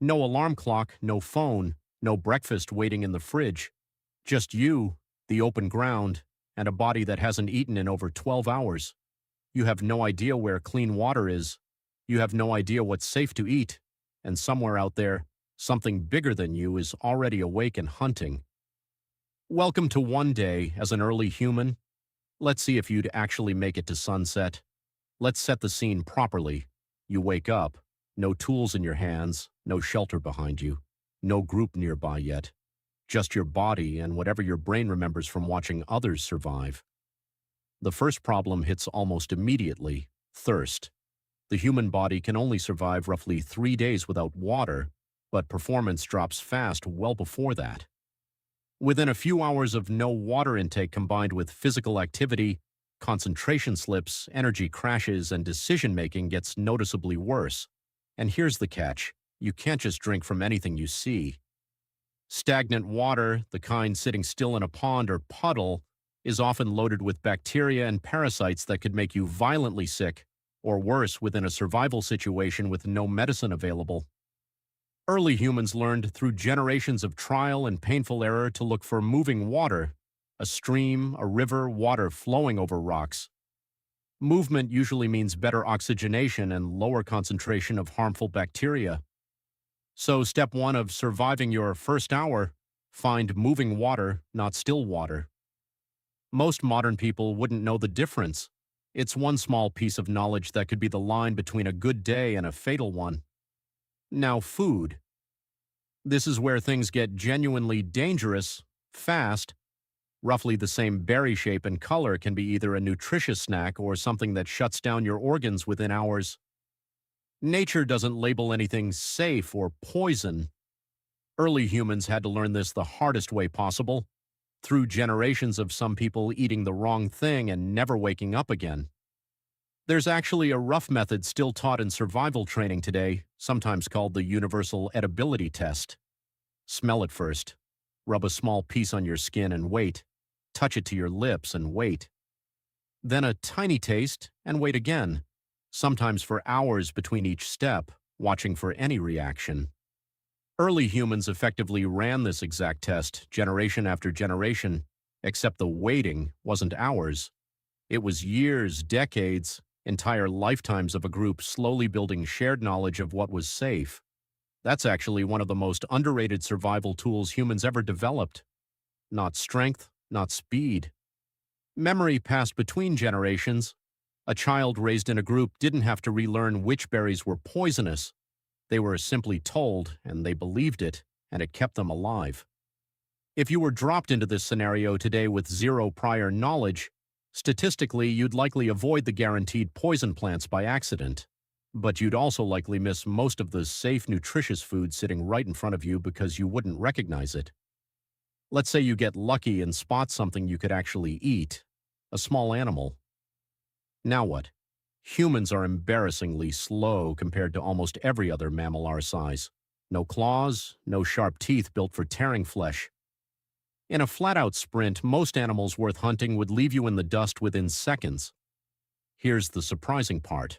No alarm clock, no phone, no breakfast waiting in the fridge. Just you, the open ground, and a body that hasn't eaten in over 12 hours. You have no idea where clean water is. You have no idea what's safe to eat. And somewhere out there, something bigger than you is already awake and hunting. Welcome to one day as an early human. Let's see if you'd actually make it to sunset. Let's set the scene properly. You wake up, no tools in your hands, no shelter behind you, no group nearby yet. Just your body and whatever your brain remembers from watching others survive. The first problem hits almost immediately: thirst. The human body can only survive roughly 3 days without water, but performance drops fast well before that. Within a few hours of no water intake combined with physical activity, concentration slips, energy crashes, and decision-making gets noticeably worse. And here's the catch: you can't just drink from anything you see. Stagnant water, the kind sitting still in a pond or puddle, is often loaded with bacteria and parasites that could make you violently sick, or worse within a survival situation with no medicine available. Early humans learned through generations of trial and painful error to look for moving water, a stream, a river, water flowing over rocks. Movement usually means better oxygenation and lower concentration of harmful bacteria. So step one of surviving your first hour: find moving water, not still water. Most modern people wouldn't know the difference. It's one small piece of knowledge that could be the line between a good day and a fatal one. Now, food. This is where things get genuinely dangerous, fast. Roughly the same berry shape and color can be either a nutritious snack or something that shuts down your organs within hours. Nature doesn't label anything safe or poison. Early humans had to learn this the hardest way possible, through generations of some people eating the wrong thing and never waking up again. There's actually a rough method still taught in survival training today, sometimes called the universal edibility test. Smell it first. Rub a small piece on your skin and wait. Touch it to your lips and wait. Then a tiny taste and wait again, sometimes for hours between each step, watching for any reaction. Early humans effectively ran this exact test generation after generation, except the waiting wasn't hours. It was years, decades, entire lifetimes of a group slowly building shared knowledge of what was safe. That's actually one of the most underrated survival tools humans ever developed. Not strength, not speed. Memory passed between generations. A child raised in a group didn't have to relearn which berries were poisonous. They were simply told, and they believed it, and it kept them alive. If you were dropped into this scenario today with zero prior knowledge, statistically you'd likely avoid the guaranteed poison plants by accident. But you'd also likely miss most of the safe, nutritious food sitting right in front of you because you wouldn't recognize it. Let's say you get lucky and spot something you could actually eat, a small animal. Now what? Humans are embarrassingly slow compared to almost every other mammal our size. No claws, no sharp teeth built for tearing flesh. In a flat-out sprint, most animals worth hunting would leave you in the dust within seconds. Here's the surprising part.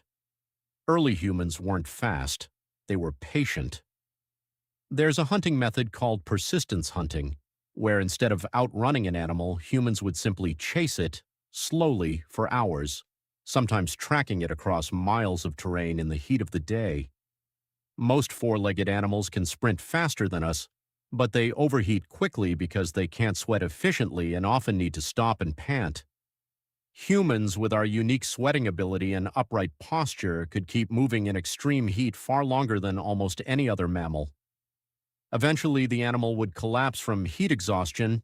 Early humans weren't fast. They were patient. There's a hunting method called persistence hunting, where instead of outrunning an animal, humans would simply chase it, slowly, for hours, sometimes tracking it across miles of terrain in the heat of the day. Most four-legged animals can sprint faster than us, but they overheat quickly because they can't sweat efficiently and often need to stop and pant. Humans, with our unique sweating ability and upright posture, could keep moving in extreme heat far longer than almost any other mammal. Eventually, the animal would collapse from heat exhaustion,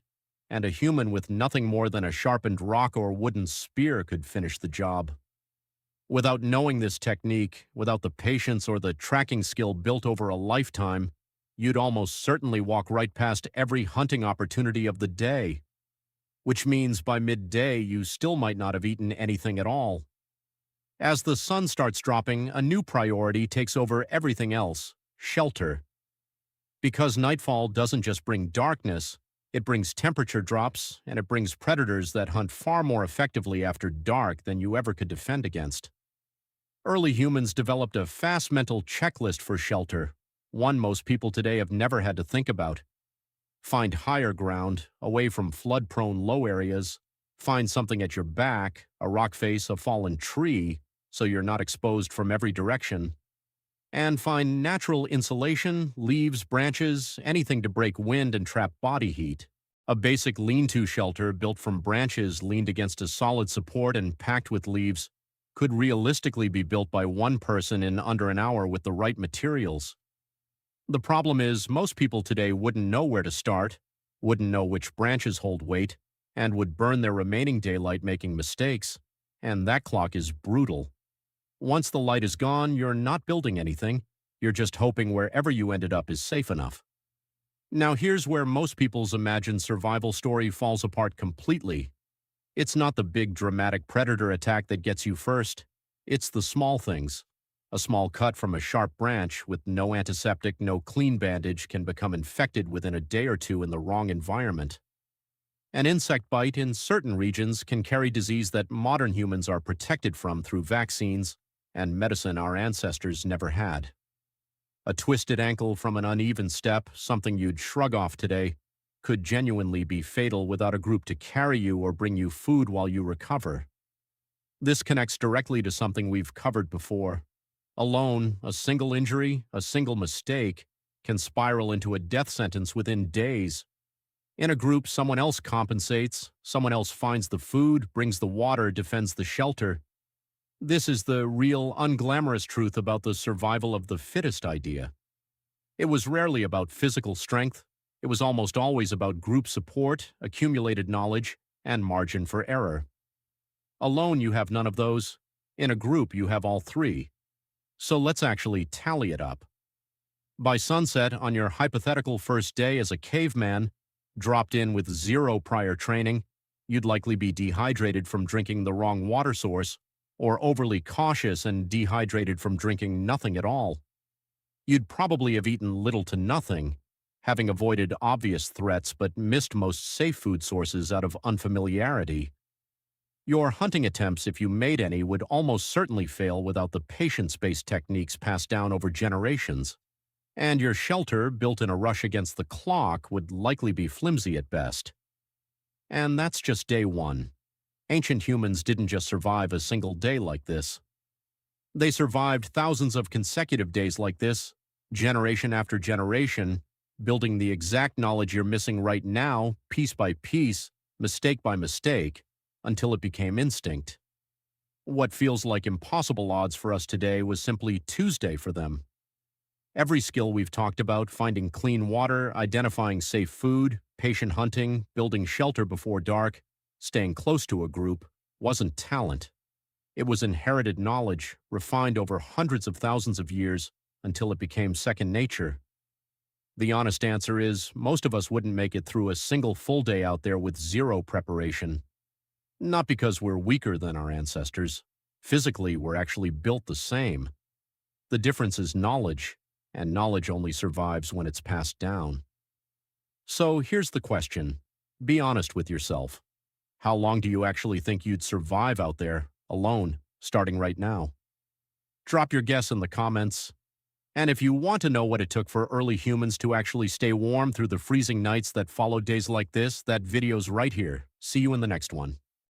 and a human with nothing more than a sharpened rock or wooden spear could finish the job. Without knowing this technique, without the patience or the tracking skill built over a lifetime, you'd almost certainly walk right past every hunting opportunity of the day. Which means by midday you still might not have eaten anything at all. As the sun starts dropping, a new priority takes over everything else: shelter. Because nightfall doesn't just bring darkness, it brings temperature drops, and it brings predators that hunt far more effectively after dark than you ever could defend against. Early humans developed a fast mental checklist for shelter: one most people today have never had to think about. Find higher ground, away from flood-prone low areas. Find something at your back, a rock face, a fallen tree, so you're not exposed from every direction. And find natural insulation, leaves, branches, anything to break wind and trap body heat. A basic lean-to shelter built from branches leaned against a solid support and packed with leaves could realistically be built by one person in under an hour with the right materials. The problem is, most people today wouldn't know where to start, wouldn't know which branches hold weight, and would burn their remaining daylight making mistakes. And that clock is brutal. Once the light is gone, you're not building anything. You're just hoping wherever you ended up is safe enough. Now here's where most people's imagined survival story falls apart completely. It's not the big dramatic predator attack that gets you first. It's the small things. A small cut from a sharp branch with no antiseptic, no clean bandage can become infected within a day or two in the wrong environment. An insect bite in certain regions can carry disease that modern humans are protected from through vaccines and medicine our ancestors never had. A twisted ankle from an uneven step, something you'd shrug off today, could genuinely be fatal without a group to carry you or bring you food while you recover. This connects directly to something we've covered before. Alone, a single injury, a single mistake, can spiral into a death sentence within days. In a group, someone else compensates, someone else finds the food, brings the water, defends the shelter. This is the real, unglamorous truth about the survival of the fittest idea. It was rarely about physical strength. It was almost always about group support, accumulated knowledge, and margin for error. Alone, you have none of those. In a group, you have all three. So let's actually tally it up. By sunset, on your hypothetical first day as a caveman, dropped in with zero prior training, you'd likely be dehydrated from drinking the wrong water source, or overly cautious and dehydrated from drinking nothing at all. You'd probably have eaten little to nothing, having avoided obvious threats but missed most safe food sources out of unfamiliarity. Your hunting attempts, if you made any, would almost certainly fail without the patience-based techniques passed down over generations. And your shelter, built in a rush against the clock, would likely be flimsy at best. And that's just day one. Ancient humans didn't just survive a single day like this. They survived thousands of consecutive days like this, generation after generation, building the exact knowledge you're missing right now, piece by piece, mistake by mistake, until it became instinct. What feels like impossible odds for us today was simply Tuesday for them. Every skill we've talked about, finding clean water, identifying safe food, patient hunting, building shelter before dark, staying close to a group, wasn't talent. It was inherited knowledge, refined over hundreds of thousands of years until it became second nature. The honest answer is, most of us wouldn't make it through a single full day out there with zero preparation. Not because we're weaker than our ancestors. Physically, we're actually built the same. The difference is knowledge, and knowledge only survives when it's passed down. So here's the question. Be honest with yourself. How long do you actually think you'd survive out there, alone, starting right now? Drop your guess in the comments. And if you want to know what it took for early humans to actually stay warm through the freezing nights that followed days like this, that video's right here. See you in the next one.